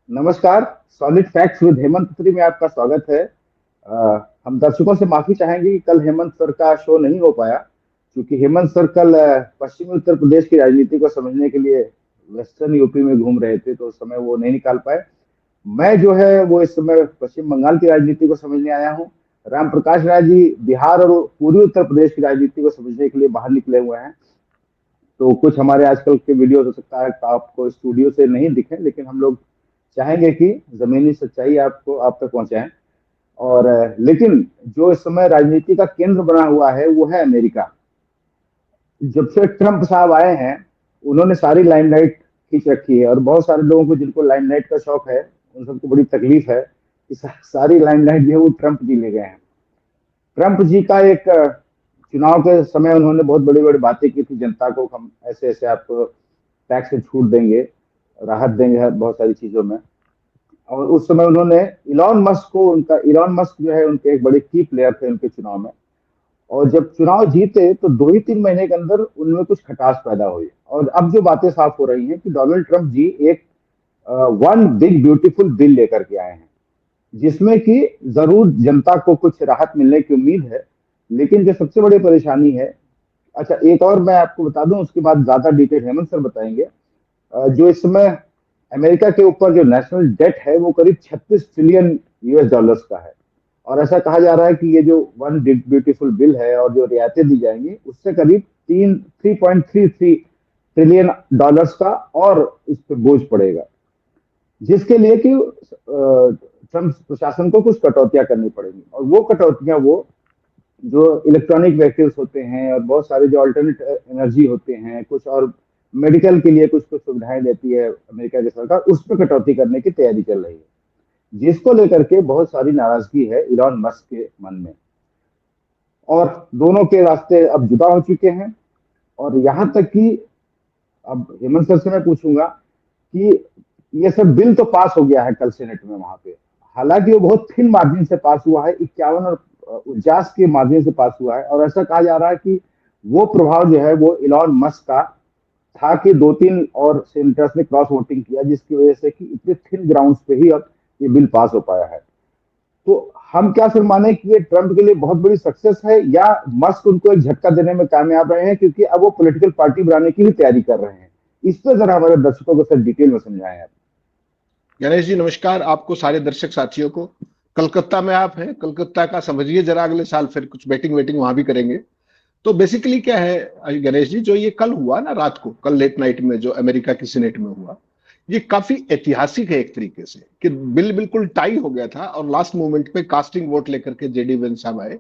नमस्कार। Solid facts with Hemant पत्री में आपका स्वागत है। हम दर्शकों से माफी चाहेंगे कि कल हेमंत सर का शो नहीं हो पाया, क्योंकि हेमंत सर कल पश्चिमी उत्तर प्रदेश की राजनीति को समझने के लिए वेस्टर्न यूपी में घूम रहे थे, तो उस समय वो नहीं निकाल पाए। मैं जो है वो इस समय पश्चिम बंगाल की राजनीति को समझने आया हूँ। राम प्रकाश राय जी बिहार और पूर्वी उत्तर प्रदेश की राजनीति को समझने के लिए बाहर निकले हुए हैं। तो कुछ हमारे आजकल के वीडियो हो सकता है कि आपको स्टूडियो से नहीं दिखे, लेकिन हम लोग चाहेंगे कि जमीनी सच्चाई आपको आप तक पहुंचाएं। और लेकिन जो इस समय राजनीति का केंद्र बना हुआ है वो है अमेरिका। जब से ट्रंप साहब आए हैं, उन्होंने सारी लाइमलाइट खींच रखी है, और बहुत सारे लोगों को जिनको लाइमलाइट का शौक है उन सबको बड़ी तकलीफ है कि सारी लाइमलाइट जो है वो ट्रंप जी ले गए हैं। ट्रंप जी का एक चुनाव के समय उन्होंने बहुत बड़ी बड़ी बातें की थी जनता को, हम ऐसे ऐसे आपको टैक्स से छूट देंगे, राहत देंगे बहुत सारी चीजों में। और उस समय उन्होंने इलॉन मस्क जो है उनके एक बड़े की प्लेयर थे उनके चुनाव में। और जब चुनाव जीते तो 2 ही 3 महीने के अंदर उनमें कुछ खटास पैदा हुई, और अब जो बातें साफ हो रही हैं कि डोनाल्ड ट्रंप जी एक वन बिग ब्यूटीफुल बिल लेकर के आए हैं, जिसमें कि जरूर जनता को कुछ राहत मिलने की उम्मीद है। लेकिन जो सबसे बड़ी परेशानी है, अच्छा एक और मैं आपको बता दूं, उसके बाद ज्यादा डिटेल हेमंत सर बताएंगे। जो इस समय अमेरिका के ऊपर जो नेशनल डेट है वो करीब 36 ट्रिलियन यूएस डॉलर्स का है। और ऐसा कहा जा रहा है कि ये जो वन ब्यूटीफुल बिल है और जो रियायतें दी जाएंगी उससे करीब 3.33 ट्रिलियन डॉलर्स का और इस पर बोझ पड़ेगा, जिसके लिए कि ट्रम्प प्रशासन को कुछ कटौतियां करनी पड़ेंगी। और वो कटौतियां वो जो इलेक्ट्रॉनिक व्हीकल्स होते हैं और बहुत सारे जो अल्टरनेट एनर्जी होते हैं, कुछ और मेडिकल के लिए कुछ कुछ सुविधाएं देती है अमेरिका की सरकार, उस पर कटौती करने की तैयारी चल रही है, जिसको लेकर के बहुत सारी नाराजगी है इलॉन मस्क के मन में। और दोनों के रास्ते अब जुदा हो चुके हैं। और यहां तक कि अब हेमंत सर से मैं पूछूंगा कि ये सब बिल तो पास हो गया है कल सेनेट में वहां पे, हालांकि वो बहुत थिन मार्जिन से पास हुआ है, 51 और 49 के मार्जिन से पास हुआ है। और ऐसा कहा जा रहा है कि वो प्रभाव जो है वो इलॉन मस्क का था कि 2 3 और सेनेटर्स ने क्रॉस वोटिंग किया, जिसकी वजह से कि इतने थिन ग्राउंड पे ही अब ये बिल पास हो पाया है। तो हम क्या फिर माने कि ये ट्रंप के लिए बहुत बड़ी सक्सेस है, या मस्क उनको एक झटका देने में कामयाब रहे हैं, क्योंकि अब वो पॉलिटिकल पार्टी बनाने की भी तैयारी कर रहे हैं। इस पर जरा हमारे दर्शकों को सर डिटेल में समझाएं आप। गणेश जी नमस्कार। आपको सारे दर्शक साथियों को। कलकत्ता में आप हैं, कलकत्ता का समझिए जरा। अगले साल फिर कुछ बैटिंग वेटिंग वहां भी करेंगे। तो बेसिकली क्या है गणेश जी, जो ये कल हुआ ना रात को, कल लेट नाइट में जो अमेरिका की सीनेट में हुआ, ये काफी ऐतिहासिक है एक तरीके से कि बिल बिल्कुल टाई हो गया था और लास्ट मोमेंट पे कास्टिंग वोट लेकर के जेडी वेंस साहब आए।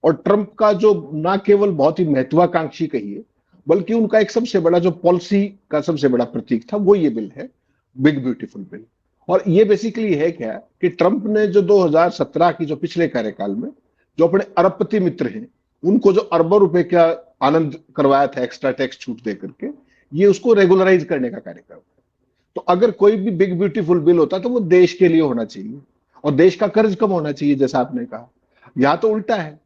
और ट्रंप का जो ना केवल बहुत ही महत्वाकांक्षी कहिए, बल्कि उनका एक सबसे बड़ा जो पॉलिसी का सबसे बड़ा प्रतीक था, वो ये बिल है, बिग ब्यूटीफुल बिल। और ये बेसिकली है क्या कि ट्रंप ने जो 2017 की जो पिछले कार्यकाल में जो अपने अरबपति मित्र हैं, उनको जो अरबों रुपए का आनंद करवाया था एक्स्ट्रा टैक्स छूट दे करके, ये उसको रेगुलराइज करने का कार्यक्रम है। तो अगर कोई भी बिग ब्यूटीफुल बिल होता तो वो देश के लिए होना चाहिए और देश का कर्ज कम होना चाहिए, जैसा आपने कहा। यहां तो उल्टा है,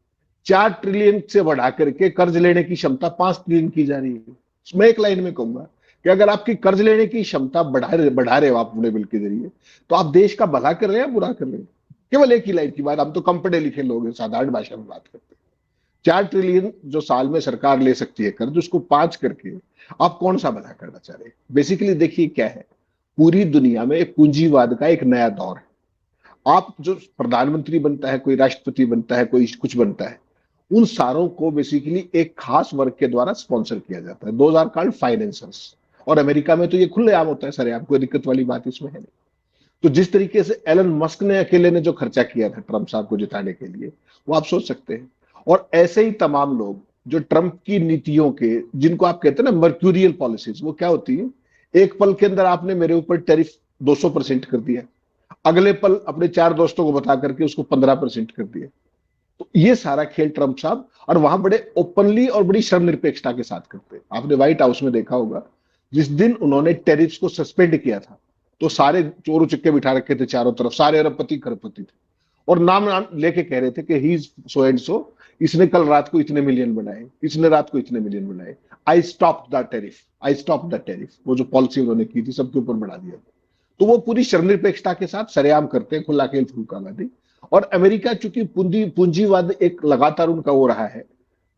4 ट्रिलियन से बढ़ा करके कर्ज लेने की क्षमता 5 ट्रिलियन की जा रही है। मैं एक लाइन में कहूंगा कि अगर आपकी कर्ज लेने की क्षमता बढ़ा रहे हो आप अपने बिल के जरिए, तो आप देश का भला कर रहे हैं या बुरा कर रहे हैं। केवल एक ही लाइन की बात, हम तो कम पढ़े लिखे लोग हैं, साधारण भाषा में बात करते हैं। 4 ट्रिलियन जो साल में सरकार ले सकती है कर्ज, उसको 5 करके आप कौन सा भला करना चाह रहे हैं। बेसिकली देखिए क्या है, पूरी दुनिया में पूंजीवाद का एक नया दौर है। आप जो प्रधानमंत्री बनता है, कोई राष्ट्रपति बनता है, कोई कुछ बनता है, उन सारों को बेसिकली एक खास वर्ग के द्वारा स्पॉन्सर किया जाता है, दोज आर कॉल्ड फाइनेंसर्स। और अमेरिका में तो ये खुलेआम होता है सर, आपको दिक्कत वाली बात इसमें है नहीं। तो जिस तरीके से एलन मस्क ने अकेले ने जो खर्चा किया था ट्रंप साहब को जिताने के लिए, वो आप सोच सकते हैं। और ऐसे ही तमाम लोग जो ट्रंप की नीतियों के, जिनको आप कहते हैं ना मर्क्यूरियल पॉलिसीज, वो क्या होती है, एक पल के अंदर आपने मेरे ऊपर टैरिफ 200% कर दिया, अगले पल अपने 4 दोस्तों को बता करके उसको 15% कर दिया। तो ये सारा खेल ट्रंप साहब, और वहां बड़े ओपनली और बड़ी शर्मनिरपेक्षता के साथ करते हैं। आपने व्हाइट हाउस में देखा होगा, जिस दिन उन्होंने टेरिफ्स को सस्पेंड किया था, तो सारे चोर उचक्के बिठा रखे थे चारों तरफ, सारे अरबपति खरबपति थे, और नाम नाम लेके कह रहे थे कि ही सो एंड सो, इसने कल रात को इतने मिलियन बनाए, इसने रात को इतने मिलियन बनाए। I stop the tariff, I stop the tariff, वो जो पॉलिसी उन्होंने की थी सबके ऊपर बढ़ा दिया। तो वो पूरी शर्मनिरपेक्षता के साथ सरेआम करते हैं, खुला खेल फुल्काबाजी। और अमेरिका चूंकि पूंजीवाद एक लगातार उनका हो रहा है,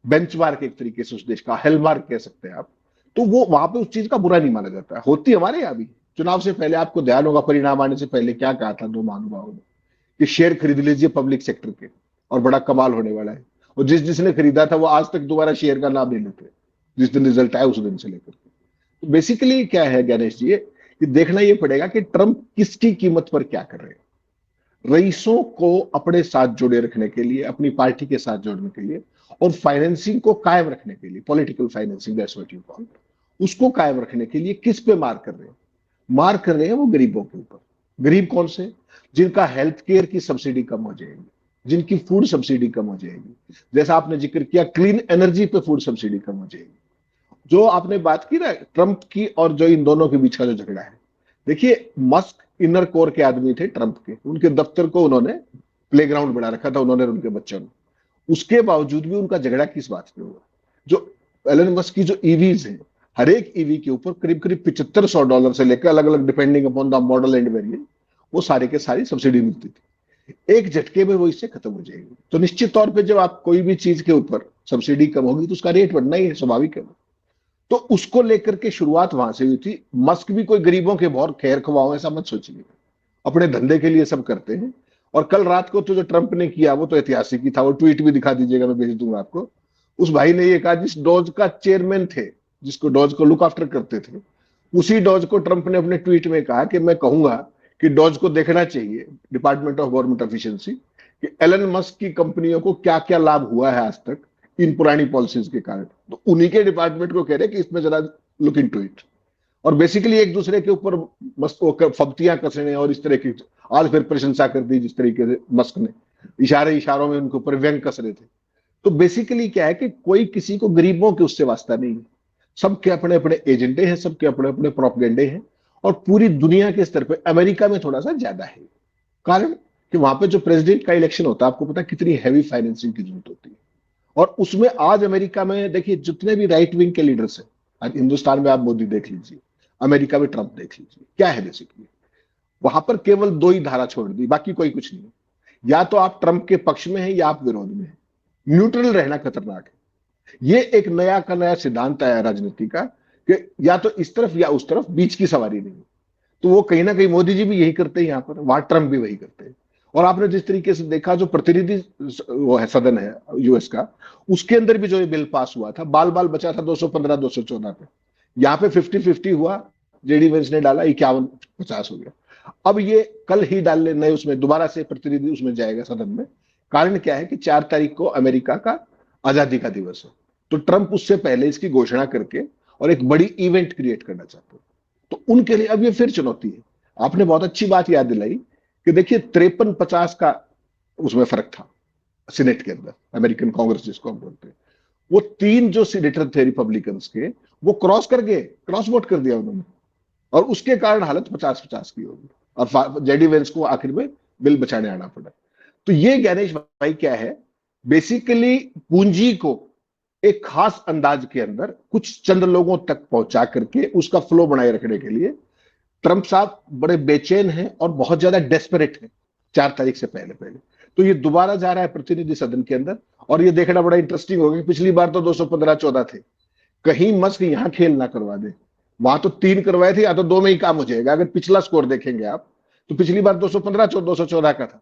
बेंचमार्क एक तरीके से उस देश का, हेलमार्क कह सकते हैं आप, तो वो वहां पे उस चीज का बुरा नहीं माना जाता है। होती हमारे यहाँ भी चुनाव से पहले, आपको ध्यान होगा परिणाम आने से पहले क्या कहा था दो महानुभावों ने, कि शेयर खरीद लीजिए पब्लिक सेक्टर के और बड़ा कमाल होने वाला है। और जिसने खरीदा था वो आज तक दोबारा शेयर का नाम नहीं लेते, जिस दिन रिजल्ट आया उस दिन से लेकर के। तो बेसिकली क्या है गणेश जी, कि देखना ये पड़ेगा कि ट्रंप किसकी कीमत पर क्या कर रहे हैं। रईसों को अपने साथ जोड़े रखने के लिए, अपनी पार्टी के साथ जोड़ने के लिए, और फाइनेंसिंग को कायम रखने के लिए, political financing that's what you call, उसको कायम रखने के लिए किस पे मार कर रहे हैं? मार कर रहे हैं वो गरीबों के ऊपर। गरीब कौन से? जिनका हेल्थ केयर की सब्सिडी कम हो जाएगी, जिनकी फूड सब्सिडी कम हो जाएगी, जैसा आपने जिक्र किया क्लीन एनर्जी पे फूड सब्सिडी कम हो जाएगी। जो आपने बात की ना ट्रंप की और जो इन दोनों के बीच का जो झगड़ा है, देखिए मस्क इनर कोर के आदमी थे ट्रंप के, उनके दफ्तर को उन्होंने प्लेग्राउंड बना रखा था, उन्होंने और उनके बच्चों ने। उसके बावजूद भी उनका झगड़ा किस बात पे हुआ? जो एलन मस्क की जो ईवीज है, हर एक ईवी के ऊपर करीब करीब $7500 से लेकर अलग अलग depending upon the model end variant, वो सारे के सारी सब्सिडी मिलती थी। एक झटके में वो इससे खत्म हो जाएगी। तो निश्चित तौर पे जब आप कोई भी चीज के ऊपर सब्सिडी कम होगी तो उसका रेट बढ़ना ही है, स्वाभाविक है। तो उसको लेकर के शुरुआत वहां से हुई थी। मस्क भी कोई गरीबों के बहुत खैर खवाओ ऐसा मत सोचिए, अपने धंधे के लिए सब करते हैं। और कल रात को तो जो ट्रंप ने किया वो तो ऐतिहासिक ही था, वो ट्वीट भी दिखा दीजिएगा, मैं भेज दूंगा आपको। उस भाई ने ये कहा, जिस डॉज का चेयरमैन थे, जिसको डॉज को लुक आफ्टर करते थे, उसी डॉज को ट्रंप ने अपने ट्वीट में कहा कि मैं कहूंगा कि डॉज को देखना चाहिए, डिपार्टमेंट ऑफ गवर्नमेंट एफिशिएंसी, कि एलन मस्क की कंपनियों को क्या क्या लाभ हुआ है आज तक इन पुरानी पॉलिसीज के कारण। तो उन्हीं के डिपार्टमेंट को कह रहे कि इसमें जरा लुक इनटू इट। और बेसिकली एक दूसरे के ऊपर फब्तियां कसने और इस तरह की आज फिर प्रशंसा कर दी, जिस तरीके से मस्क ने इशारों में उनके ऊपर व्यंग कस रहे थे। तो बेसिकली क्या है कि कोई किसी को गरीबों के उससे वास्ता नहीं है, सबके अपने अपने एजेंडे हैं, सबके अपने अपने प्रोपेगेंडे हैं। और पूरी दुनिया के स्तर पे अमेरिका में थोड़ा सा ज्यादा है, कारण कि वहां पे जो प्रेसिडेंट का इलेक्शन होता है, आपको पता है कितनी हैवी फाइनेंसिंग की जरूरत होती है। और उसमें आज अमेरिका में देखिए जितने भी राइट विंग के लीडर्स हैं, आज हिंदुस्तान में आप मोदी देख लीजिए, अमेरिका में ट्रंप देख लीजिए, क्या है बेसिकली वहां पर केवल दो ही धारा छोड़ दी, बाकी कोई कुछ नहीं। या तो आप ट्रंप के पक्ष में हैं या आप विरोध में हैं, न्यूट्रल रहना खतरनाक है। ये एक नया का नया सिद्धांत आया राजनीति का, कि या तो इस तरफ या उस तरफ, बीच की सवारी नहीं। तो वो कहीं ना कहीं मोदी जी भी यही करते हैं यहाँ पर, वहां ट्रंप भी वही करते हैं। और आपने जिस तरीके से देखा, जो प्रतिनिधि वो है सदन है यूएस का, उसके अंदर भी जो ये बिल पास हुआ था, बाल बाल बचा था 215 214 पे, यहाँ पे 50-50 हुआ, जेडी वेंस ने डाला 51-50 हो गया। अब ये कल ही डालने नए उसमें दोबारा से प्रतिनिधि उसमें जाएगा सदन में। कारण क्या है कि 4 तारीख को अमेरिका का आजादी का दिवस है, तो ट्रंप उससे पहले इसकी घोषणा करके और एक बड़ी इवेंट क्रिएट करना चाहते हैं। तो उनके लिए अब ये फिर चुनौती है। आपने बहुत अच्छी बात याद दिलाई कि देखिए 53-50 का उसमें फर्क था सीनेट के अंदर, अमेरिकन कांग्रेस जिसको हम बोलते हैं। वो 3 जो सीनेटर थे रिपब्लिकन्स के, वो क्रॉस कर गए, क्रॉस वोट कर दिया उन्होंने, और उसके कारण हालत 50-50 की होगी और जेडी वेंस को आखिर में बिल बचाने आना पड़ा। तो ये गणेश भाई क्या है, बेसिकली पूंजी को एक खास अंदाज के अंदर कुछ चंद लोगों तक पहुंचा करके उसका फ्लो बनाए रखने के लिए ट्रंप साहब बड़े बेचैन हैं और बहुत ज्यादा डेस्परेट हैं 4 तारीख से पहले पहले। तो ये दोबारा जा रहा है प्रतिनिधि सदन के अंदर, और ये देखना बड़ा इंटरेस्टिंग होगा। पिछली बार तो 215-14 थे, कहीं मस्क यहां खेल ना करवा दे। वहां तो 3 करवाए थे, या तो 2 में ही काम हो जाएगा। अगर पिछला स्कोर देखेंगे आप, तो पिछली बार 215-214 का था।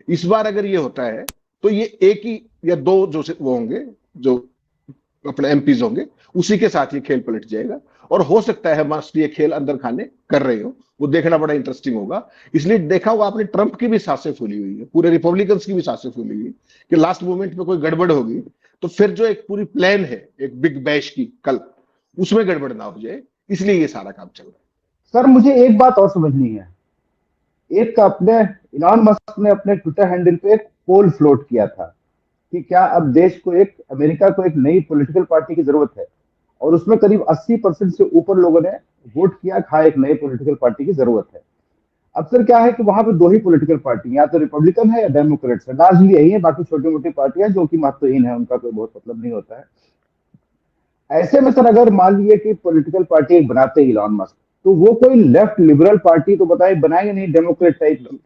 इस बार अगर ये होता है तो ये एक ही या 2 जो वो होंगे, जो अपने एमपीज होंगे, उसी के साथ ये खेल पलट जाएगा। और हो सकता है मस्त ये खेल अंदर खाने कर रहे हो, वो देखना बड़ा इंटरेस्टिंग होगा। इसलिए देखा होगा आपने, ट्रंप की भी सांसें फूली हुई है, पूरे रिपब्लिकन्स की भी सांसें फूली हुई कि लास्ट मोमेंट में कोई गड़बड़ होगी तो फिर जो एक पूरी प्लान है एक बिग बैश की कल, उसमें गड़बड़ ना हो जाए, इसलिए ये सारा काम चल रहा है। सर मुझे एक बात और समझनी है। एक अपने इलॉन मस्क ने अपने ट्विटर हैंडल पे एक पोल फ्लोट किया था कि क्या अब देश को एक अमेरिका को एक नई पॉलिटिकल पार्टी की जरूरत है, और उसमें करीब 80% से ऊपर लोगों ने वोट किया, हाँ एक नई पॉलिटिकल पार्टी की जरूरत है। अब सर क्या है कि वहां पे 2 ही पॉलिटिकल पार्टी, या तो रिपब्लिकन है या डेमोक्रेट्स है, लार्जली यही है, बाकी छोटी मोटी पार्टियां जो कि महत्वहीन है, उनका कोई बहुत मतलब नहीं होता है। ऐसे में सर अगर मान लीजिए कि पॉलिटिकल पार्टी एक बनाते ही इलॉन मस्क, तो वो कोई लेफ्ट लिबरल पार्टी तो बताए बनाएंगे नहीं डेमोक्रेट टाइप की,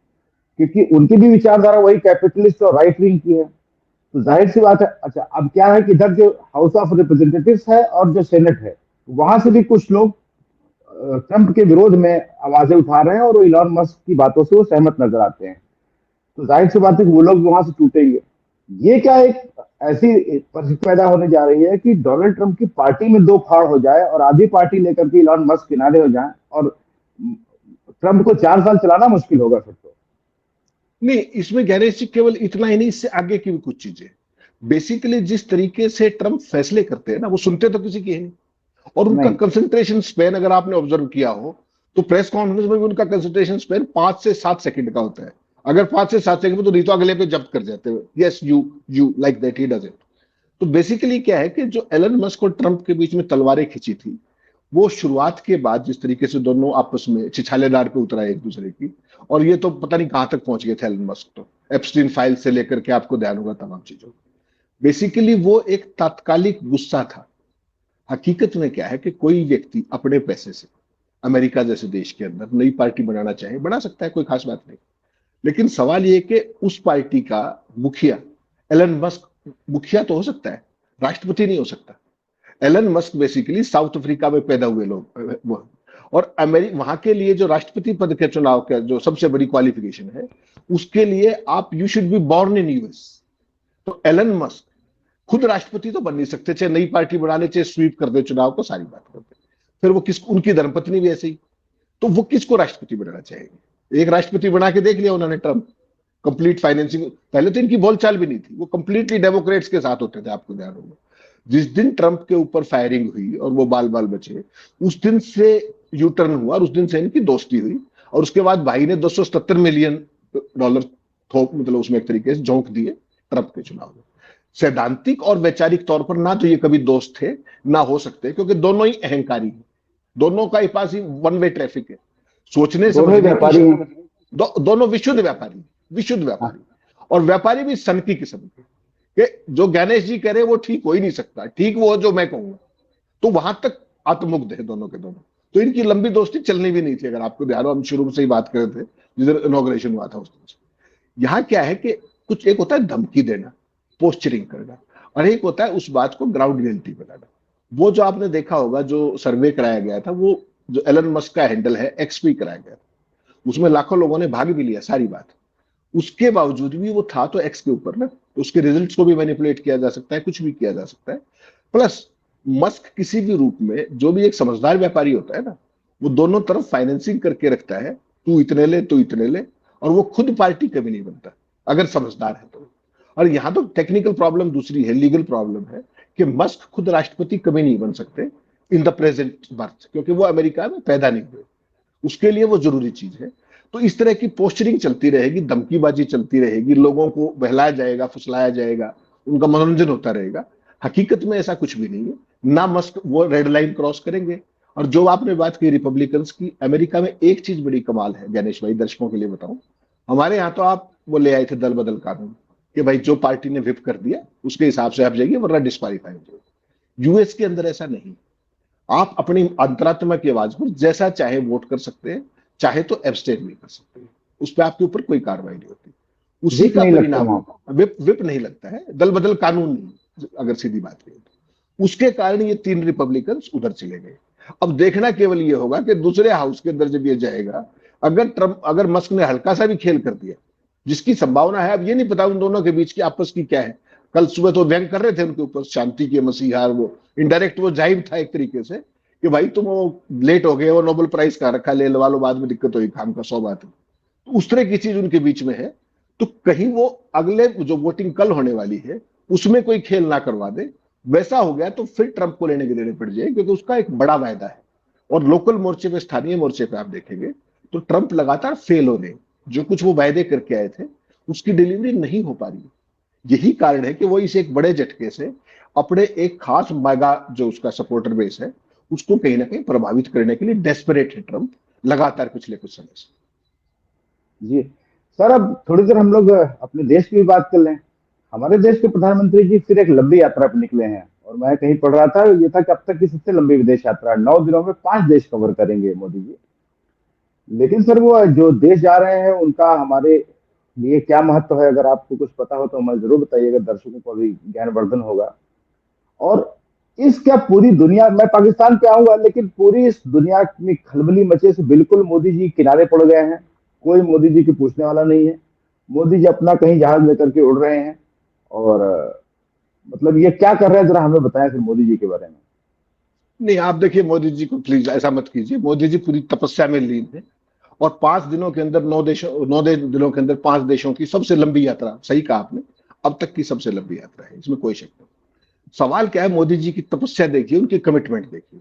क्योंकि उनकी भी विचारधारा वही कैपिटलिस्ट और राइट विंग की है। तो जाहिर सी बात है। अच्छा, अब क्या है कि इधर जो हाउस ऑफ रिप्रेजेंटेटिव्स है और जो सेनेट है, वहां से भी कुछ लोग ट्रंप के विरोध में आवाजें उठा रहे हैं और वो इलॉन मस्क की बातों से वो सहमत नजर आते हैं। तो जाहिर सी बात है कि वो लोग वहां से टूटेंगे। ये क्या एक ऐसी परिस्थिति पैदा होने जा रही है कि डोनाल्ड ट्रंप की पार्टी में दो फाड़ हो जाए और आधी पार्टी लेकर के इलॉन मस्क किनारे हो जाए, और ट्रंप को 4 साल चलाना मुश्किल होगा फिर तो। नहीं, इसमें गैरेज जी केवल इतना ही नहीं, इससे आगे की भी कुछ चीजें। बेसिकली जिस तरीके से ट्रंप फैसले करते हैं ना, वो सुनते तो किसी की है नहीं। और उनका नहीं। कंसंट्रेशन स्पेन अगर आपने ऑब्जर्व किया हो, तो प्रेस कॉन्फ्रेंस में भी उनका कंसंट्रेशन स्पेन 5 से 7 सेकंड का होता है। अगर 5 से 7 सेकंड में, तो नहीं तो अगले पे जब्त कर जाते हैं, yes you like that he does it. तो बेसिकली क्या है कि जो एलन मस्क और ट्रंप के बीच में तलवारें खिंची थी, वो शुरुआत के बाद जिस तरीके से दोनों आपस में छिछालेदार पे उतरा एक दूसरे की, और ये तो पता नहीं कहां तक पहुंच गए थे एलन मस्क तो, एप्स्टीन फाइल से लेकर के आपको ध्यान होगा तमाम चीजों। बेसिकली वो एक तात्कालिक गुस्सा था। हकीकत में क्या है कि कोई व्यक्ति अपने पैसे से अमेरिका जैसे देश के अंदर नई पार्टी बनाना चाहे, बना सकता है, कोई खास बात नहीं। लेकिन सवाल ये कि उस पार्टी का मुखिया एलन मस्क मुखिया तो हो सकता है, राष्ट्रपति नहीं हो सकता। Elon Musk basically South Africa में पैदा हुए लोग वो, और अमेरिका वहां के लिए जो राष्ट्रपति पद के चुनाव का जो सबसे बड़ी क्वालिफिकेशन है, उसके लिए आप you should be born in US. तो एलन मस्क खुद राष्ट्रपति तो बन नहीं सकते, चाहे नई पार्टी बना ले, चाहे स्वीप कर दे चुनाव को, सारी बात करते। फिर वो किस, उनकी धर्मपत्नी भी ऐसे ही, तो वो किसको राष्ट्रपति बनाना चाहेंगे? एक राष्ट्रपति बना के देख लिया उन्होंने, ट्रंप। कंप्लीट फाइनेंसिंग, पहले तो इनकी बोलचाल भी नहीं थी, वो कंप्लीटली डेमोक्रेट्स के साथ होते थे, आपको ध्यान होगा। जिस दिन ट्रंप के ऊपर फायरिंग हुई और वो बाल बाल बचे, उस दिन से यू टर्न हुआ और उस दिन से इनकी दोस्ती हुई। और उसके बाद भाई ने $277 मिलियन थोक, मतलब उसमें एक तरीके से झोंक दिए ट्रंप के चुनाव में। सैद्धांतिक और वैचारिक तौर पर ना तो ये कभी दोस्त थे, ना हो सकते, क्योंकि दोनों ही अहंकारी हैं। दोनों का पास ही वन वे ट्रैफिक है, सोचने दोनों ही समझने की। व्यापारी हैं। दोनों विशुद्ध व्यापारी, विशुद्ध व्यापारी, हाँ। और व्यापारी भी सन की किस्म के, कि जो गणेश जी कह रहे वो ठीक हो ही नहीं सकता, ठीक वो जो मैं कहूंगा। तो वहां तक आत्ममुग्ध है दोनों के दोनों। तो इनकी लंबी दोस्ती चलनी भी नहीं थी, अगर आपको ध्यान हो, हम शुरू से ही बात कर रहे थे जिधर इनॉग्रेशन हुआ था उस दिन से। यहाँ क्या है कि कुछ एक होता है धमकी देना, पोस्चरिंग करना, और एक होता है उस बात को ग्राउंड रियलिटी बनाना। वो जो आपने देखा होगा, जो सर्वे कराया गया था, वो जो एलन मस्क का हैंडल है एक्सपी कराया गया था, उसमें लाखों लोगों ने भाग भी लिया, सारी बात। उसके बावजूद भी वो था तो एक्स के ऊपर ना, तो उसके रिजल्ट्स को भी मैनिपुलेट किया जा सकता है, कुछ भी किया जा सकता है। प्लस मस्क किसी भी रूप में, जो भी एक समझदार व्यापारी होता है ना, वो दोनों तरफ फाइनेंसिंग करके रखता है, तू इतने ले, तू इतने ले, और वो खुद पार्टी कभी नहीं बनता, अगर समझदार है तो। और यहां तो टेक्निकल प्रॉब्लम दूसरी है, लीगल प्रॉब्लम है, कि मस्क खुद राष्ट्रपति कभी नहीं बन सकते इन द प्रेजेंट बर्थ, क्योंकि वो अमेरिका में पैदा नहीं हुए, उसके लिए वो जरूरी चीज है। तो इस तरह की पोस्चरिंग चलती रहेगी, धमकीबाजी चलती रहेगी, लोगों को बहलाया जाएगा, फुसलाया जाएगा, उनका मनोरंजन होता रहेगा। हकीकत में ऐसा कुछ भी नहीं है, ना मस्क वो रेड लाइन क्रॉस करेंगे। और जो आपने बात की रिपब्लिकन्स की, अमेरिका में एक चीज बड़ी कमाल है गणेश भाई, दर्शकों के लिए बताऊं। हमारे यहाँ तो आप वो ले आए थे दल बदल कानून, कि भाई जो पार्टी ने विप कर दिया उसके हिसाब से आप जाइए, वरना डिस्क्वालीफाई हो जाइए। यूएस के अंदर ऐसा नहीं, आप अपनी अंतरात्मा की आवाज पर जैसा चाहे वोट कर सकते हैं, चाहे तो एब्सटेन भी कर सकते हैं, उस पर आपके ऊपर कोई कार्रवाई नहीं होती। उसी विप का नहीं लगता परिणाम, वहां। विप नहीं लगता है, दल बदल कानून नहीं, अगर सीधी बात करें तो। उसके कारण ये 3 रिपब्लिकन उधर चले गए। अब देखना केवल ये होगा कि दूसरे हाउस के अंदर जब ये जाएगा, अगर मस्क ने हल्का सा भी खेल कर दिया, जिसकी संभावना है, अब ये नहीं पता उन दोनों के बीच की आपस की क्या है। कल सुबह तो व्यंग कर रहे थे उनके ऊपर, शांति के मसीहा, वो इनडायरेक्ट वो जाहिर था एक तरीके से, कि भाई तुम वो लेट हो गए, वो नोबेल प्राइज का रखा, ले लवा लो, बाद में दिक्कत होगी, काम का 100 बात है। तो उस तरह की चीज उनके बीच में है। तो कहीं वो अगले जो वोटिंग कल होने वाली है, उसमें कोई खेल ना करवा दे। वैसा हो गया तो फिर ट्रंप को लेने के देने पड़ जाए, क्योंकि उसका एक बड़ा वायदा है। और लोकल मोर्चे पे, स्थानीय मोर्चे पे आप देखेंगे तो ट्रंप लगातार फेल हो रहे, जो कुछ वो वायदे करके आए थे उसकी डिलीवरी नहीं हो पा रही। यही कारण है कि वो इस एक बड़े झटके से अपने एक खास मेगा जो उसका सपोर्टर बेस है, उसको कहीं ना कहीं प्रभावित करने के लिए डेस्परेट है ट्रंप, लगातार पिछले कुछ समय से। जी सर, अब थोड़ी देर हम लोग अपने देश की भी बात कर लें। हमारे देश के प्रधानमंत्री जी फिर एक लंबी यात्रा पर निकले हैं, और और मैं कहीं पढ़ रहा था, ये था कि अब तक की सबसे लंबी विदेश यात्रा, 9 दिनों में 5 देश कवर करेंगे मोदी जी। लेकिन सर वो जो देश जा रहे हैं उनका हमारे लिए क्या महत्व है, अगर आपको कुछ पता हो तो हमें जरूर बताइएगा, दर्शकों को भी ज्ञानवर्धन होगा। और इस क्या पूरी दुनिया, मैं पाकिस्तान पे आऊंगा लेकिन पूरी इस दुनिया में खलबली मचे से बिल्कुल मोदी जी किनारे पड़ गए हैं। कोई मोदी जी की पूछने वाला नहीं है। मोदी जी अपना कहीं जहाज लेकर के उड़ रहे हैं। और मतलब ये क्या कर रहे हैं, जरा हमें बताएं फिर मोदी जी के बारे में। नहीं, आप देखिए मोदी जी को प्लीज ऐसा मत कीजिए। मोदी जी पूरी तपस्या में लीन है और 5 दिनों के अंदर 9 दिनों के अंदर 5 देशों की सबसे लंबी यात्रा, सही कहा आपने, अब तक की सबसे लंबी यात्रा है, इसमें कोई शक नहीं। सवाल क्या है, मोदी जी की तपस्या देखिए, उनकी कमिटमेंट देखिए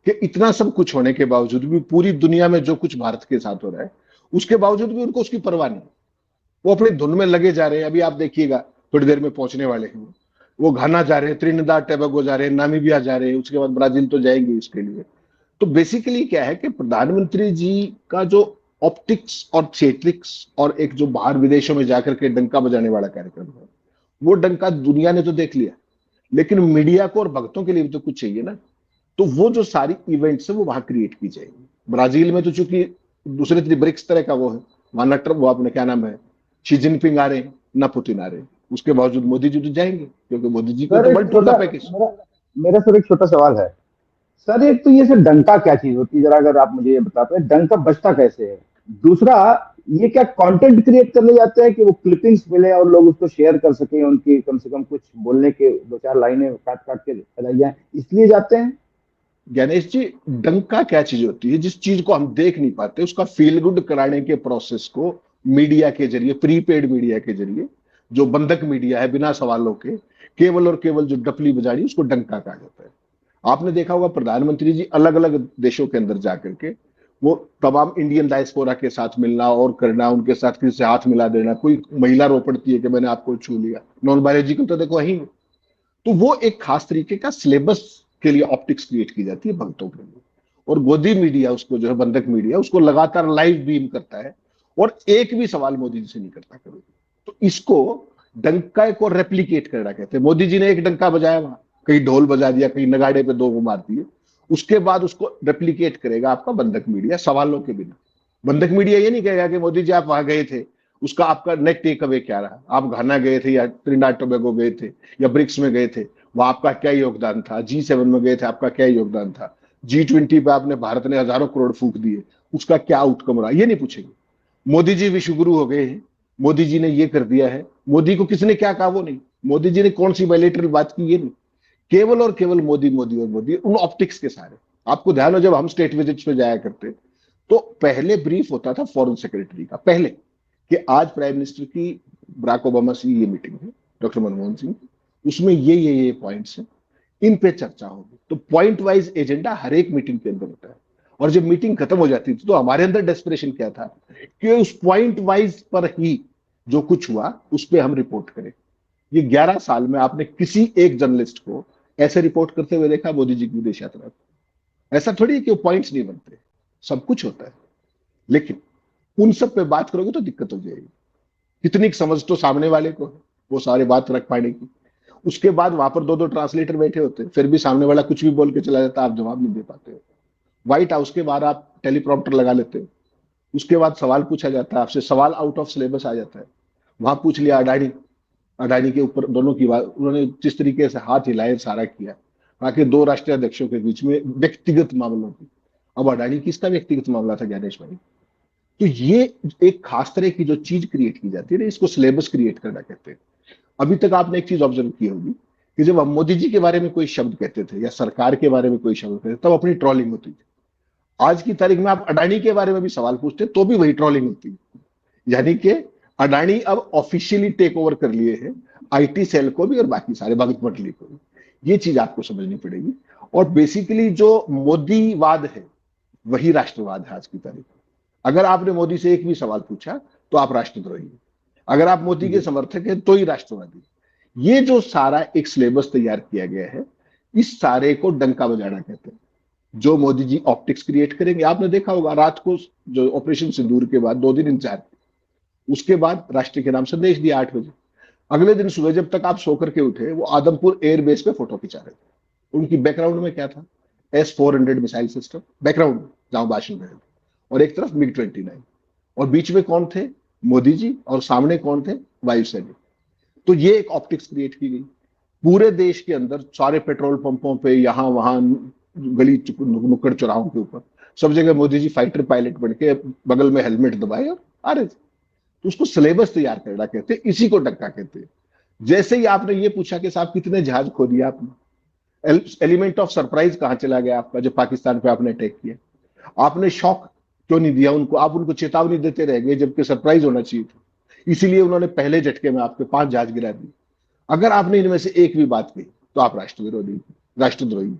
कि इतना सब कुछ होने के बावजूद भी, पूरी दुनिया में जो कुछ भारत के साथ हो रहा है उसके बावजूद भी उनको उसकी परवाह नहीं। वो अपनी धुन में लगे जा रहे हैं। अभी आप देखिएगा, थोड़ी देर में पहुंचने वाले हैं वो घाना जा रहे हैं, त्रिनिदाद टोबैगो जा रहे हैं, नामीबिया जा रहे हैं, उसके बाद ब्राजील तो जाएंगे इसके लिए। तो बेसिकली क्या है कि प्रधानमंत्री जी का जो ऑप्टिक्स और थिएट्रिक्स और एक जो बाहर विदेशों में जाकर के डंका बजाने वाला कार्यक्रम है, वो डंका दुनिया ने तो देख लिया, लेकिन मीडिया को और भक्तों के लिए भी तो कुछ चाहिए ना। तो वो जो सारी इवेंट्स है वो वहां क्रिएट की जाएगी। ब्राजील में तो चूंकि दूसरे ब्रिक्स तरह का वो है, वहां ना ट्रम्प, वो अपने क्या नाम है, शी जिनपिंग आ रहे हैं ना पुतिन आ रहे हैं, उसके बावजूद मोदी जी तो जाएंगे क्योंकि मोदी जी को सर तो एक वर्ल्ड टूर का छोटा, पैकेज। मेरा मेरा सर एक छोटा सवाल है। सर एक तो ये सर डंका क्या चीज होती है, जरा अगर आप मुझे ये बता पाए, डंका बजता कैसे है। दूसरा, ये क्या कंटेंट क्रिएट करने जाते हैं कि वो क्लिपिंग्स मिले और लोग उसको शेयर कर सकें, उनकी कम से कम कुछ बोलने के दो चार लाइनें काट काट के चलाई जाए, इसलिए जाते हैं। गणेश जी, डंका क्या चीज होती है, जिस चीज को हम देख नहीं पाते उसका फील गुड कराने के प्रोसेस को मीडिया के जरिए, प्रीपेड मीडिया के जरिए, जो बंधक मीडिया है बिना सवालों के, केवल और केवल जो डपली बजाड़ी, उसको डंका कहा जाता है। आपने देखा होगा प्रधानमंत्री जी अलग अलग देशों के अंदर जाकर के वो तमाम इंडियन डायस्पोरा के साथ मिलना और करना, उनके साथ किसी से हाथ मिला देना, कोई महिला रो पड़ती है कि मैंने आपको छू लिया, नॉन बायोलॉजिकल तो देखो वही। तो वो एक खास तरीके का सिलेबस के लिए ऑप्टिक्स क्रिएट की जाती है भक्तों के लिए। और गोदी मीडिया उसको, जो है बंधक मीडिया, उसको लगातार लाइव बीम करता है और एक भी सवाल मोदी जी से नहीं करता कभी। तो इसको डंका को रेप्लीकेट करना कहते हैं। मोदी जी ने एक डंका बजाया वहां, कहीं ढोल बजा दिया, कहीं नगाड़े पे दो वो मार दिए, उसके बाद उसको रेप्लीकेट करेगा आपका बंधक मीडिया सवालों के बिना। बंधक मीडिया ये नहीं कहेगा कि मोदी जी आप वहां गए थे, उसका आपका नेट टेक अवे क्या रहा, आप घाना गए थे या त्रिनिदाद टोबैगो गए थे या ब्रिक्स में गए थे, वहां आपका क्या योगदान था, G7 में गए थे, आपका क्या योगदान था, G20 पे आपने, भारत ने हजारों करोड़ फूक दिए, उसका क्या आउटकम रहा, ये नहीं पूछेंगे। मोदी जी विश्वगुरु हो गए हैं, मोदी जी ने ये कर दिया है, मोदी को किसने क्या कहा वो नहीं, मोदी जी ने कौन सी बायलेटरल बात की ये नहीं, केवल और केवल मोदी मोदी और मोदी, उन ऑप्टिक्स के सारे। आपको ध्यान हो, जब हम स्टेट विजिट्स पे जाया करते तो पहले ब्रीफ होता था फॉरेन सेक्रेटरी का, पहले कि आज प्राइम मिनिस्टर की, बराक ओबामा से ये मीटिंग है, डॉक्टर मनमोहन सिंह, उसमें ये पॉइंट्स हैं, इन पे चर्चा होगी। तो पॉइंट वाइज एजेंडा हर एक मीटिंग के अंदर होता है। और जब मीटिंग खत्म हो जाती थी तो हमारे अंदर डेस्परेशन क्या था कि उस पॉइंट वाइज पर ही जो कुछ हुआ उस पर हम रिपोर्ट करें। ये 11 साल में आपने किसी एक जर्नलिस्ट को ऐसे रिपोर्ट करते हुए देखा मोदी जी की विदेश यात्रा? ऐसा थोड़ी है कि वो पॉइंट्स नहीं बनते, सब कुछ होता है, लेकिन उन सब पे बात करोगे तो दिक्कत हो जाएगी। कितनी समझ तो सामने वाले को है वो सारे बात रख पाने की। उसके बाद वहां पर दो दो ट्रांसलेटर बैठे होते हैं, फिर भी सामने वाला कुछ भी बोल के चला जाता, आप जवाब नहीं दे पाते हो। व्हाइट हाउस के बाद आप टेलीप्रॉम्प्टर लगा लेते हो, उसके बाद सवाल पूछा जाता है आपसे, सवाल आउट ऑफ सिलेबस आ जाता है। वहां पूछ लिया अडानी, अडानी के ऊपर दोनों की बात, उन्होंने जिस तरीके से हाथ हिलाए सारा किया, बाकी दो राष्ट्रीय अध्यक्षों के बीच में व्यक्तिगत मामलों की। अब अडानी किसका व्यक्तिगत मामला था ज्ञानेश भाई? तो ये एक खास तरह की जो चीज क्रिएट की जाती है ना, इसको सिलेबस क्रिएट करना कहते हैं। अभी तक आपने एक चीज ऑब्जर्व की होगी कि जब हम मोदी जी के बारे में कोई शब्द कहते थे या सरकार के बारे में कोई शब्द कहते थे तब अपनी ट्रोलिंग होती थी। आज की तारीख में आप अडानी के बारे में भी सवाल पूछते तो भी वही ट्रोलिंग होती है। यानी कि अडानी अब ऑफिशियली टेक ओवर कर लिए हैं आईटी सेल को भी और बाकी सारे भगत मंडली को भी। ये चीज आपको समझनी पड़ेगी। और बेसिकली जो मोदीवाद है वही राष्ट्रवाद है आज की तारीख में। अगर आपने मोदी से एक भी सवाल पूछा तो आप राष्ट्रद्रोही हैं, अगर आप मोदी के समर्थक हैं तो ही राष्ट्रवादी। ये जो सारा एक सिलेबस तैयार किया गया है, इस सारे को डंका बजाना कहते हैं। जो मोदी जी ऑप्टिक्स क्रिएट करेंगे, आपने देखा होगा रात को जो ऑपरेशन सिंदूर के बाद 2 दिन इंतजार, उसके बाद राष्ट्र के नाम संदेश दिया 8 बजे, अगले दिन सुबह जब तक आप सो करके उठे वो आदमपुर एयरबेस पे फोटो खिंचा रहे थे। उनकी बैकग्राउंड में क्या था? S-400 मिसाइल सिस्टम बैकग्राउंड, जहां भाषण में, और एक तरफ MiG-29, और बीच में कौन थे? मोदी जी, और सामने कौन थे? वायुसेना। तो ये एक ऑप्टिक्स क्रिएट की गई पूरे देश के अंदर, सारे पेट्रोल पंपों पे, यहां वहां, गली नुक्कड़ चौराहों के ऊपर, सब जगह मोदी जी फाइटर पायलट बन के बगल में हेलमेट दबाए और आ रहे थे। तो उसको सिलेबस तैयार करना कहते हैं, इसी को डक्का कहते हैं। जैसे ही आपने ये पूछा कि साहब कितने जहाज खो दिया आपने, एलिमेंट ऑफ सरप्राइज कहां चला गया आपका, जब पाकिस्तान पे आपने अटैक किया? आपने शॉक क्यों नहीं दिया उनको? आप उनको चेतावनी देते रह गए, जबकि सरप्राइज होना चाहिए था। इसीलिए उन्होंने पहले झटके में आपके 5 जहाज गिरा दिए। अगर आपने इनमें से एक भी बात की तो आप राष्ट्र विरोधी, राष्ट्रद्रोही।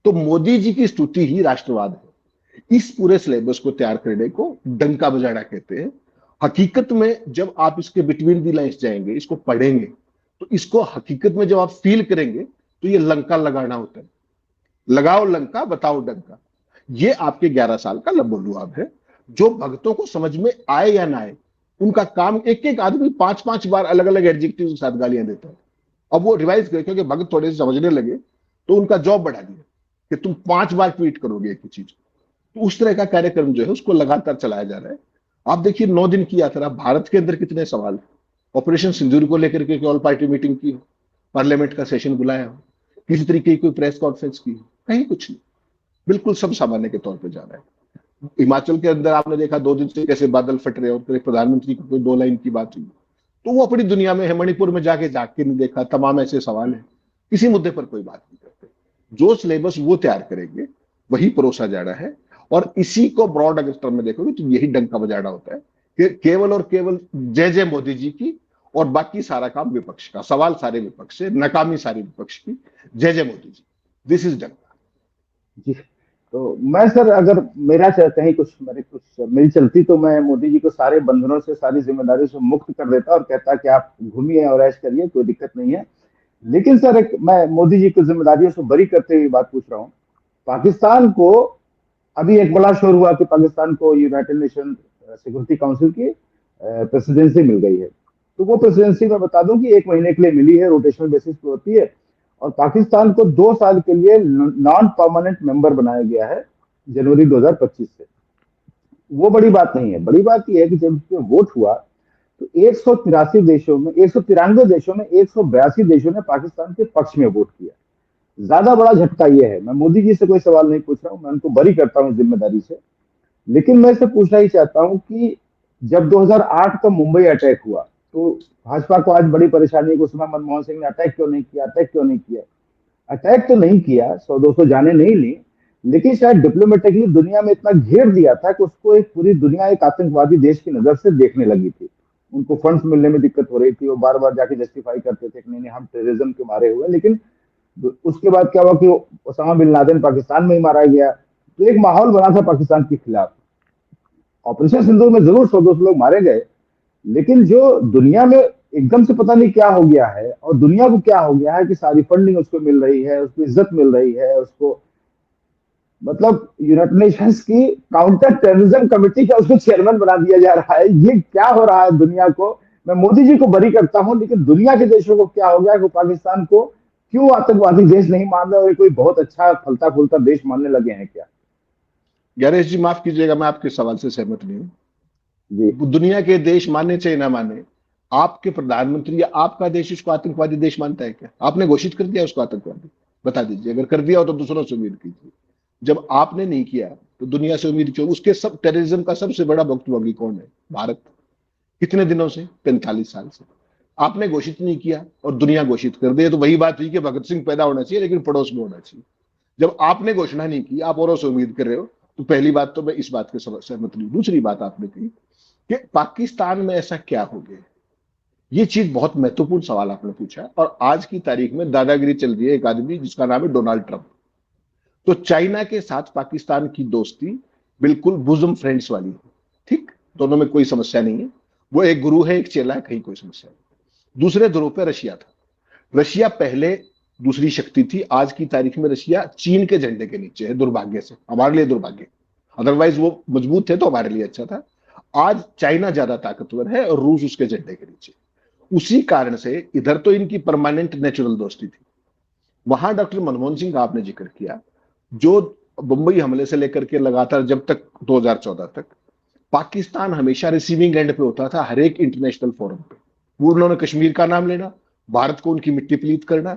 तो मोदी जी की स्तुति ही राष्ट्रवाद है। इस पूरे सिलेबस को तैयार करने को डंका बजाना कहते हैं। हकीकत में जब आप इसके बिटवीन दी लाइंस जाएंगे, इसको पढ़ेंगे, तो इसको हकीकत में जब आप फील करेंगे, तो ये लंका लगाना होता है। लगाओ लंका, बताओ डंका। ये आपके 11 साल का लबोलुआब है, जो भक्तों को समझ में आए या ना आए, उनका काम, एक एक आदमी 5-5 बार अलग अलग एडजेक्टिव के साथ गालियां देता है। अब वो रिवाइज करे, क्योंकि भगत थोड़े से समझने लगे, तो उनका जॉब बढ़ा दिया कि तुम 5 बार ट्वीट करोगे एक ही चीज। तो उस तरह का कार्यक्रम जो है उसको लगातार चलाया जा रहा है। आप देखिए 9 दिन की यात्रा, भारत के अंदर कितने सवाल। ऑपरेशन सिंदूर को लेकर के ऑल पार्टी मीटिंग की हो, पार्लियामेंट का सेशन बुलाया हो, किसी तरीके की कोई प्रेस कॉन्फ्रेंस की हो? कहीं कुछ नहीं। बिल्कुल सब सामान्य के तौर पर जा रहा है। हिमाचल के अंदर आपने देखा 2 दिन से कैसे बादल फट रहे, और प्रधानमंत्री की कोई 2 लाइन की बात हुई, तो वो अपनी दुनिया में है। मणिपुर में जाके जाके नहीं देखा, तमाम ऐसे सवाल है, किसी मुद्दे पर कोई बात नहीं करते। जो सिलेबस वो तैयार करेंगे वही परोसा जाना है। और इसी को ब्रॉड अगर टर्म में देखोगे तो यही डंका बजाना होता है कि केवल और केवल जय जय मोदी जी की, और बाकी सारा काम विपक्ष का। सवाल सारे विपक्ष से, नाकामी सारी विपक्ष की, जय जय मोदी जी। दिस इज डंका। जी। तो मैं सर, अगर मेरा कहीं कुछ मेरे कुछ मिल चलती, तो मैं मोदी जी को सारे बंधनों से, सारी जिम्मेदारियों से मुक्त कर देता और कहता कि आप घूमिए और ऐश करिए, कोई दिक्कत नहीं है। लेकिन सर, एक मैं मोदी जी को जिम्मेदारियों से बरी करते हुए बात पूछ रहा हूँ। पाकिस्तान को अभी एक बड़ा शोर हुआ कि पाकिस्तान को यूनाइटेड नेशन सिक्योरिटी काउंसिल की प्रेसिडेंसी मिल गई है। तो वो प्रेसिडेंसी मैं बता दूं कि 1 महीने के लिए मिली है, रोटेशनल बेसिस पे होती है। और पाकिस्तान को 2 साल के लिए नॉन परमानेंट मेंबर बनाया गया है जनवरी 2025 से। वो बड़ी बात नहीं है। बड़ी बात यह है कि जब वोट हुआ, तो 193 देशों में 182 देशों ने पाकिस्तान के पक्ष में वोट किया। ज्यादा बड़ा झटका यह है। मैं मोदी जी से कोई सवाल नहीं पूछ रहा हूं, मैं उनको बरी करता हूं जिम्मेदारी से। लेकिन मैं इसे पूछना ही चाहता हूं कि जब 2008 का मुंबई अटैक हुआ, तो भाजपा को आज बड़ी परेशानी है कि उसमें मनमोहन सिंह ने अटैक क्यों नहीं किया, अटैक क्यों नहीं किया। अटैक तो नहीं किया, 100-200 जाने नहीं ली, लेकिन शायद डिप्लोमेटिकली दुनिया में इतना घेर दिया था कि उसको एक पूरी दुनिया एक आतंकवादी देश की नजर से देखने लगी थी। उनको फंड्स मिलने में दिक्कत हो रही थी, वो बार बार जाके जस्टिफाई करते थे कि नहीं नहीं, हम टेररिज्म के मारे हुए। लेकिन उसके बाद क्या हुआ कि ओसामा बिन लादेन पाकिस्तान में ही मारा गया। तो एक माहौल बना था पाकिस्तान के खिलाफ। ऑपरेशन सिंदूर में जरूर 100-200 लोग मारे गए, लेकिन जो दुनिया में एकदम से पता नहीं क्या हो गया है, और दुनिया को क्या हो गया है कि सारी फंडिंग उसको मिल रही है, उसको इज्जत मिल रही है, उसको मतलब यूनाइटेड नेशंस की काउंटर टेररिज्म कमेटी का उसको चेयरमैन बना दिया जा रहा है। ये क्या हो रहा है दुनिया को? मैं मोदी जी को बरी करता हूं, लेकिन दुनिया के देशों को क्या हो गया कि पाकिस्तान को क्यों आतंकवादी देश नहीं मान रहे, और कोई बहुत अच्छा फलता फूलता देश मानने लगे हैं क्या? गणेश जी माफ कीजिएगा, मैं आपके सवाल से सहमत नहीं जी। हूँ। दुनिया के देश माने चाहे ना माने, आपके प्रधानमंत्री या आपका देश उसको आतंकवादी देश मानता है क्या? आपने घोषित कर दिया उसको आतंकवादी? बता दीजिए, अगर कर दिया हो तो दूसरों से उम्मीद कीजिए। जब आपने नहीं किया तो दुनिया से उम्मीद क्यों? उसके सब टेररिज्म का सबसे बड़ा भुक्तभोगी कौन है? भारत। कितने दिनों से? 45 साल से। आपने घोषित नहीं किया और दुनिया घोषित कर दे, तो वही बात हुई कि भगत सिंह पैदा होना चाहिए लेकिन पड़ोस में होना चाहिए। जब आपने घोषणा नहीं की, आप औरों से उम्मीद कर रहे हो, तो पहली बात तो मैं इस बात के सहमत नहीं। दूसरी बात आपने कही कि पाकिस्तान में ऐसा क्या हो गया। ये चीज बहुत महत्वपूर्ण सवाल आपने पूछा, और आज की तारीख में दादागिरी चल रही है एक आदमी जिसका नाम है डोनाल्ड ट्रंप। तो चाइना के साथ पाकिस्तान की दोस्ती बिल्कुल बुजम फ्रेंड्स वाली है, ठीक, दोनों में कोई समस्या नहीं है। वो एक गुरु है, एक चेला है, कहीं कोई समस्या नहीं। दूसरे ध्रुव पे रशिया था। रशिया पहले दूसरी शक्ति थी, आज की तारीख में रशिया चीन के झंडे के नीचे है, दुर्भाग्य से, हमारे लिए दुर्भाग्य। अदरवाइज वो मजबूत थे तो हमारे लिए अच्छा था। आज चाइना ज्यादा ताकतवर है और रूस उसके झंडे के नीचे। उसी कारण से इधर तो इनकी परमानेंट नेचुरल दोस्ती थी, वहां डॉक्टर मनमोहन सिंह का आपने जिक्र किया, जो बंबई हमले से लेकर के लगातार जब तक 2014 तक पाकिस्तान हमेशा रिसीविंग एंड पे होता था हर एक इंटरनेशनल फोरम पे। वो उन्होंने कश्मीर का नाम लेना, भारत को उनकी मिट्टी पलीत करना,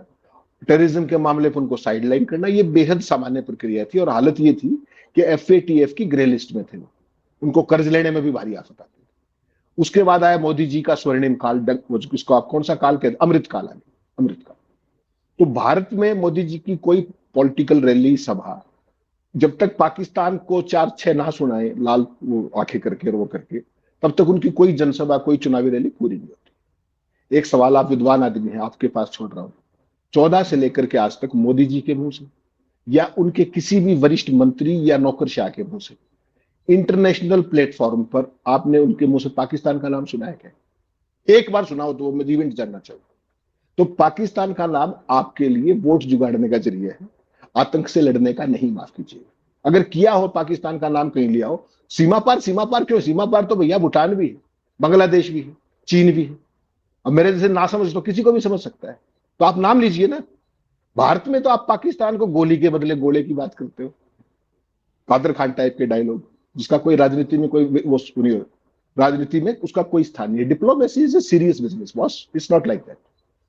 टेररिज्म के मामले पर उनको साइडलाइन करना, ये बेहद सामान्य प्रक्रिया थी। और हालत ये थी कि एफएटीएफ की ग्रे लिस्ट में थे, उनको कर्ज लेने में भी भारी आफत आती थी। उसके बाद आया मोदी जी का स्वर्णिम काल, इसको आप कौन सा काल कहते, अमृत काल आ गया, अमृत काल। तो भारत में मोदी जी की कोई पॉलिटिकल रैली सभा जब तक पाकिस्तान को 4-6 ना सुनाए, लाल वो आंखें करके और वो करके, तब तक उनकी कोई जनसभा, कोई चुनावी रैली पूरी नहीं होती। एक सवाल, आप विद्वान आदमी हैं, आपके पास छोड़ रहा हूं, 14 से लेकर के आज तक मोदी जी के मुंह से या उनके किसी भी वरिष्ठ मंत्री या नौकरशाह के मुंह से इंटरनेशनल प्लेटफॉर्म पर आपने उनके मुंह से पाकिस्तान का नाम सुना है क्या? एक बार सुना हो तो मैं इवेंट जानना चाहूंगा। तो पाकिस्तान का नाम आपके लिए वोट जुगाड़ने का जरिया है, आतंक से लड़ने का नहीं, माफ कीजिए। अगर किया हो पाकिस्तान का नाम कहीं लिया हो, सीमा पार क्यों, सीमा पार तो भैया भूटान भी है, बांग्लादेश भी है, चीन भी है। अब मेरे जैसे ना समझ तो किसी को भी समझ सकता है, तो आप नाम लीजिए ना। भारत में तो आप पाकिस्तान को गोली के बदले गोले की बात करते हो, कादर खान टाइप के डायलॉग, जिसका कोई राजनीति में कोई वो सुनी हो, राजनीति में उसका कोई स्थान नहीं है। Diplomacy is a serious business boss, it's not like that.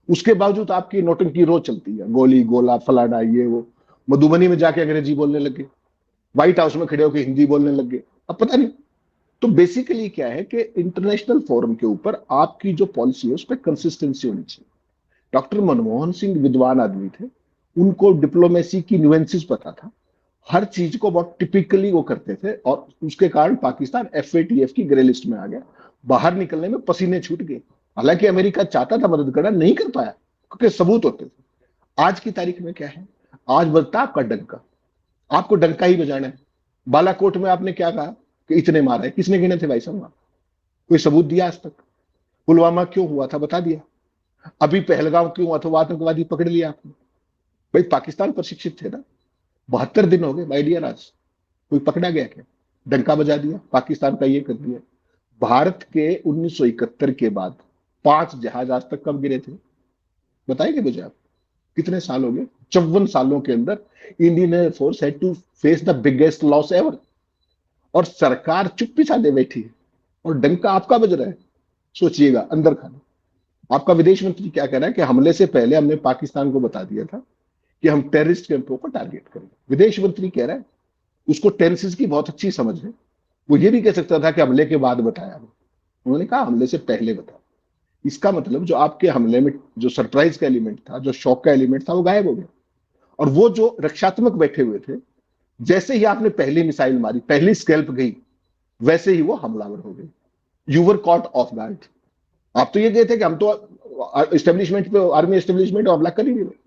उसके बावजूद आपकी नोटंकी रोज चलती है, गोली गोला फलाना ये वो। मधुबनी में जाके अंग्रेजी बोलने लगे, व्हाइट हाउस में खड़े होकर हिंदी बोलने लगे, अब पता नहीं। तो बेसिकली क्या है कि इंटरनेशनल फोरम के ऊपर आपकी जो पॉलिसी है उस पर कंसिस्टेंसी होनी चाहिए। डॉक्टर मनमोहन सिंह विद्वान आदमी थे, उनको डिप्लोमेसी की न्यूएंसेस पता था, हर चीज को बहुत टिपिकली वो करते थे, और उसके कारण पाकिस्तान एफएटीएफ की ग्रे लिस्ट में आ गया। बाहर निकलने में पसीने छूट गए। हालांकि अमेरिका चाहता था मदद करना, नहीं कर पाया क्योंकि सबूत होते थे। आज की तारीख में क्या है, आज बजता आपका डंका, आपको डंका ही बजाना है। बालाकोट में आपने क्या कहा कि इतने मारे, किसने गिने थे भाई साहब? कोई सबूत दिया आज तक? पुलवामा क्यों हुआ था बता दिया? अभी पहलगांव क्यों हुआ था, वो आतंकवादी पकड़ लिया आपने? भाई पाकिस्तान प्रशिक्षित थे ना, 72 दिन हो गए माय डियर, आज कोई पकड़ा गया क्या? डंका बजा दिया, पाकिस्तान का ये कर दिया। भारत के 1971 के बाद 5 जहाज आज तक कब गिरे थे बताएंगे मुझे आप? कितने साल हो गए? 54 सालों के अंदर Indian Air Force had to face the biggest loss ever, और सरकार चुप्पी साधे बैठी है और डंका आपका बज रहा है। सोचिएगा अंदर खाना। आपका विदेश मंत्री क्या कह रहा है कि हमले से पहले हमने पाकिस्तान को बता दिया था कि हम टेररिस्ट कैंपों को टारगेट करेंगे। विदेश मंत्री कह रहा है, उसको टेंसेस की बहुत अच्छी समझ है। वो ये भी कह सकता था कि हमले के बाद बताया, उन्होंने कहा हमले से पहले बताया। इसका मतलब जो आपके हमले में जो सरप्राइज का एलिमेंट था, जो शॉक का एलिमेंट था, वो गायब हो गया। और वो जो रक्षात्मक बैठे हुए थे, जैसे ही आपने पहली मिसाइल मारी, पहली स्कैल्प गई, वैसे ही वो हमलावर हो गए। You were caught of guard. आप तो ये गए थे कि हम तो एस्टेब्लिशमेंट पे, आर्मी एस्टेब्लिशमेंट हमला कर ही नहीं रहे,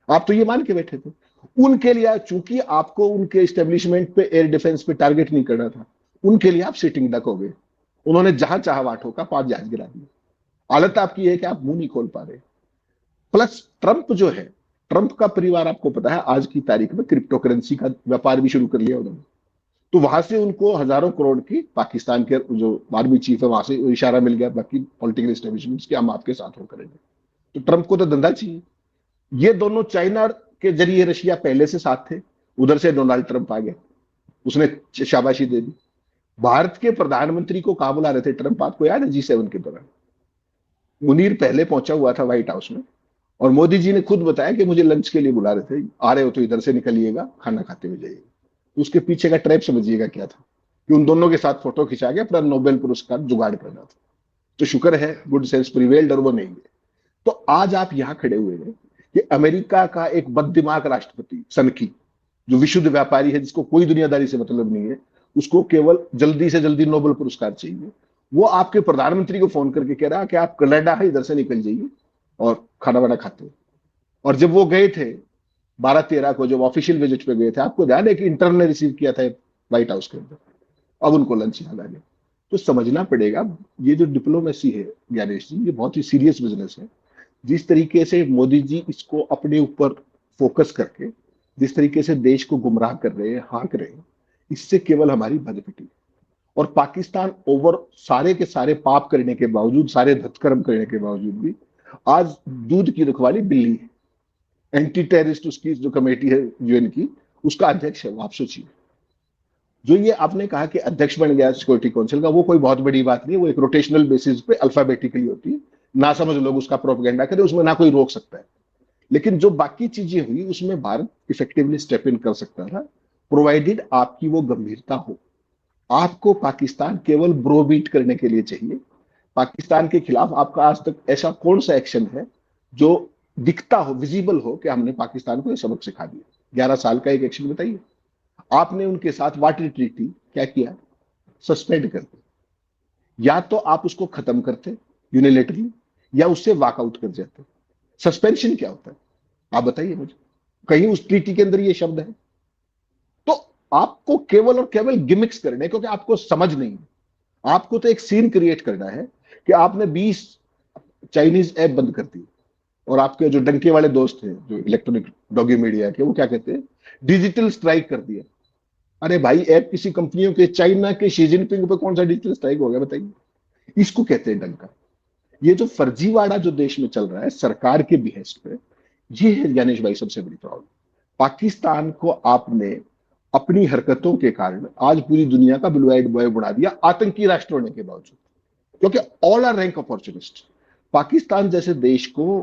आप तो ये मान के बैठे थे। उनके लिए, चूंकि आपको उनके एस्टेब्लिशमेंट पे एयर डिफेंस पे टारगेट नहीं करना था, उनके लिए आप सिटिंग डक हो गए। उन्होंने जहां चाहा वहां ठोका, 5 जहाज गिरा दिए। हालत आपकी है कि आप मुंह नहीं खोल पा रहे। प्लस ट्रंप जो है, ट्रंप का परिवार आपको पता है आज की तारीख में क्रिप्टो करेंसी का व्यापार भी शुरू कर लिया उन्होंने। तो वहां से उनको हजारों करोड़ की, पाकिस्तान के जो आर्मी चीफ है वहां से इशारा मिल गया बाकी पॉलिटिकल एस्टेब्लिशमेंट के, हम आपके साथ हो करेंगे। तो ट्रंप को तो धंधा चाहिए। ये दोनों चाइना के जरिए, रशिया पहले से साथ थे, उधर से डोनाल्ड ट्रंप आ गया, उसने शाबाशी दे दी। भारत के प्रधानमंत्री को कहा बुला रहे थे ट्रंप, आपको याद है G7 के दौरान? मुनीर पहले पहुंचा हुआ था व्हाइट हाउस में, और मोदी जी ने खुद बताया कि मुझे लंच के लिए बुला रहे थे, आ रहे हो तो इधर से निकलिएगा, खाना खाते हुए जाइएगा। तो उसके पीछे का ट्रैप समझिएगा क्या था, कि उन दोनों के साथ फोटो खिंचा के अपना नोबेल पुरस्कार जुगाड़ करना था। तो शुक्र है गुड सेंस प्रिवेल्ड और वो नहीं गए। तो आज आप यहां खड़े हुए हैं कि अमेरिका का एक बददिमाग राष्ट्रपति सनकी, जो विशुद्ध व्यापारी है, जिसको कोई दुनियादारी से मतलब नहीं है, उसको केवल जल्दी से जल्दी नोबेल पुरस्कार चाहिए, वो आपके प्रधानमंत्री को फोन करके कह रहा कि आप कनाडा है, इधर से निकल जाइए और खाना वाना खाते हो। और जब वो गए थे 12-13 को, जब ऑफिशियल विजिट पे गए थे, आपको ध्यान है कि इंटर्न ने रिसीव किया था व्हाइट हाउस के अंदर, अब उनको लंच याद आ गया। तो समझना पड़ेगा, ये जो डिप्लोमेसी है ज्ञानेश जी, ये बहुत ही सीरियस बिजनेस है। जिस तरीके से मोदी जी इसको अपने ऊपर फोकस करके जिस तरीके से देश को गुमराह कर रहे हैं, हाँक रहे हैं, इससे केवल हमारी बदपिटी। और पाकिस्तान ओवर सारे के सारे पाप करने के बावजूद, सारे धत्कर्म करने के बावजूद भी आज दूध की रखवाली बिल्ली है। एंटी टेररिस्ट उसकी जो कमेटी है यूएन की, उसका अध्यक्ष है वो, आप सोचिए। जो ये आपने कहा कि अध्यक्ष बन गया सिक्योरिटी काउंसिल का, वो कोई बहुत बड़ी बात नहीं है, वो एक रोटेशनल बेसिस पे अल्फाबेटिकली होती है। ना समझ लोग उसका प्रोपेगेंडा करें, उसमें ना कोई रोक सकता है। लेकिन जो बाकी चीजें हुई उसमें भारत इफेक्टिवली स्टेप इन कर सकता था, प्रोवाइडेड आपकी वो गंभीरता हो। आपको पाकिस्तान केवल ब्रोबीट करने के लिए चाहिए। पाकिस्तान के खिलाफ आपका आज तक ऐसा कौन सा एक्शन है जो दिखता हो, विजिबल हो, कि हमने पाकिस्तान को ये सबक सिखा दिया? 11 साल का एक एक्शन बताइए। आपने उनके साथ वाटर ट्रीटी क्या किया? सस्पेंड कर दी। या तो आप उसको खत्म करते यूनिलेटरली, या उससे वॉकआउट कर जाते। सस्पेंशन क्या होता है आप बताइए मुझे, कहीं उस ट्रीटी के अंदर ये शब्द है? तो आपको केवल और केवल गिमिक्स करने हैं, क्योंकि आपको समझ नहीं है। आपको तो एक सीन क्रिएट करना है कि आपने 20 चाइनीज ऐप बंद कर दी, और आपके जो डंके वाले दोस्त हैं जो इलेक्ट्रॉनिक डॉगी मीडिया के, वो क्या कहते हैं, डिजिटल स्ट्राइक कर दिया। अरे भाई, ऐप किसी कंपनियों के, चाइना के शी जिनपिंग पे कौन सा डिजिटल स्ट्राइक हो गया बताइए? इसको कहते हैं डंका। ये जो फर्जीवाड़ा जो देश में चल रहा है सरकार के बिहेस्ट पे, ये है ज्ञानेश भाई सबसे बड़ी प्रॉब्लम। पाकिस्तान को आपने अपनी हरकतों के कारण आज पूरी दुनिया का ब्लू आइड बॉय बना दिया, आतंकी राष्ट्र होने के बावजूद, क्योंकि all are rank opportunist. Pakistan जैसे देश को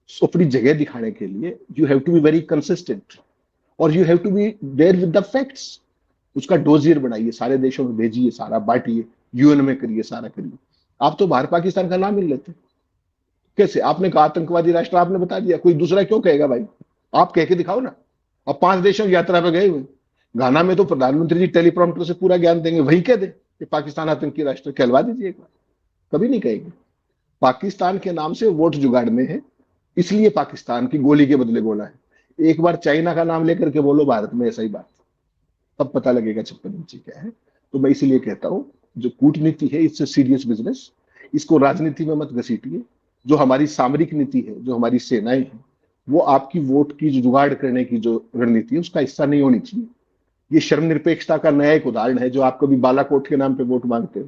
अपनी जगह दिखाने के लिए you have to be very consistent, और you have to be there with the facts. उसका डोजियर बनाइए, सारे देशों में भेजिए, सारा बांटिए, यूएन में करिए, सारा करिए। आप तो भारत पाकिस्तान का नाम ही लेते। कैसे? आपने कहा आतंकवादी राष्ट्र, आपने बता दिया, कोई दूसरा क्यों कहेगा भाई? आप कह के दिखाओ ना। अब 5 देशों की यात्रा पे गए हुए, घाना में तो प्रधानमंत्री जी टेलीप्रॉम्प्टर से पूरा ज्ञान देंगे, वही कह दे कि पाकिस्तान आतंकी राष्ट्र, कहलवा दीजिए एक बार। कभी नहीं कहेंगे। पाकिस्तान के नाम से वोट जुगाड़ने हैं, इसलिए पाकिस्तान की गोली के बदले गोला है। एक बार चाइना का नाम लेकर के बोलो भारत में ऐसा ही बात, तब पता लगेगा 56 इंची क्या है। तो मैं इसीलिए कहता हूं, जो कूटनीति है इससे सीरियस बिजनेस, इसको राजनीति में मत घसीटिए। जो हमारी सामरिक नीति है, जो हमारी सेनाएं हैं, वो आपकी वोट की जो जुगाड़ करने की जो रणनीति है उसका हिस्सा नहीं होनी चाहिए। ये शर्मनिरपेक्षता का नया एक उदाहरण है, जो आप कभी बालाकोट के नाम पे वोट मांगते हो,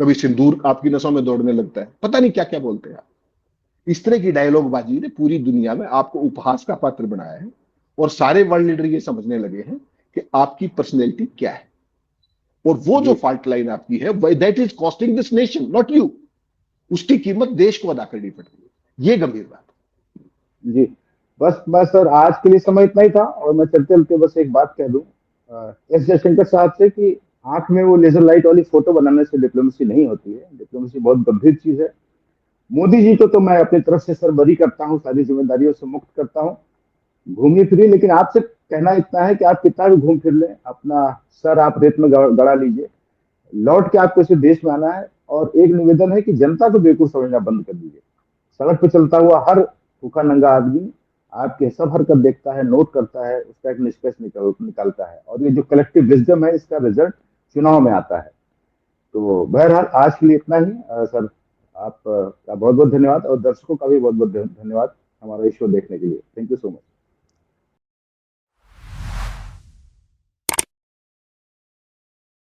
कभी सिंदूर आपकी नसों में दौड़ने लगता है, पता नहीं क्या क्या बोलते हैं आप। इस तरह की डायलॉग बाजी ने पूरी दुनिया में आपको उपहास का पात्र बनाया है, और सारे वर्ल्ड लीडर ये समझने लगे हैं कि आपकी पर्सनैलिटी क्या है, और वो जो जी फॉल्ट लाइन आपकी है, that is costing this nation, not you. उसकी कीमत देश को अदा करनी पड़ रही है, ये गंभीर बात जी। बस बस सर, आज के लिए समय इतना ही था, और मैं चलते चलते बस एक बात कह दूं एस जयशंकर साहब से कि आंख में वो लेजर लाइट वाली फोटो बनाने से डिप्लोमेसी नहीं होती है। डिप्लोमेसी बहुत गंभीर चीज है। मोदी जी को तो मैं अपनी तरफ से सर बरी करता हूँ, सारी जिम्मेदारियों से मुक्त करता हूँ। घूमिए फिरिए, लेकिन आपसे कहना इतना है कि आप कितना भी घूम फिर लें, अपना सर आप रेत में गड़ा लीजिए। लौट के आपको इसे देश में आना है, और एक निवेदन है कि जनता को बेवकूफ समझना बंद कर दीजिए। सड़क पर चलता हुआ हर भूखा नंगा आदमी आपके सब हरकत देखता है, नोट करता है, उसका एक निष्कर्ष निकालता है, और ये जो कलेक्टिव विजडम है इसका रिजल्ट चुनाव में आता है। तो बहरहाल आज के लिए इतना ही। सर आपका बहुत बहुत धन्यवाद, और दर्शकों का भी बहुत बहुत धन्यवाद हमारा इस शो देखने के लिए। Thank you so much.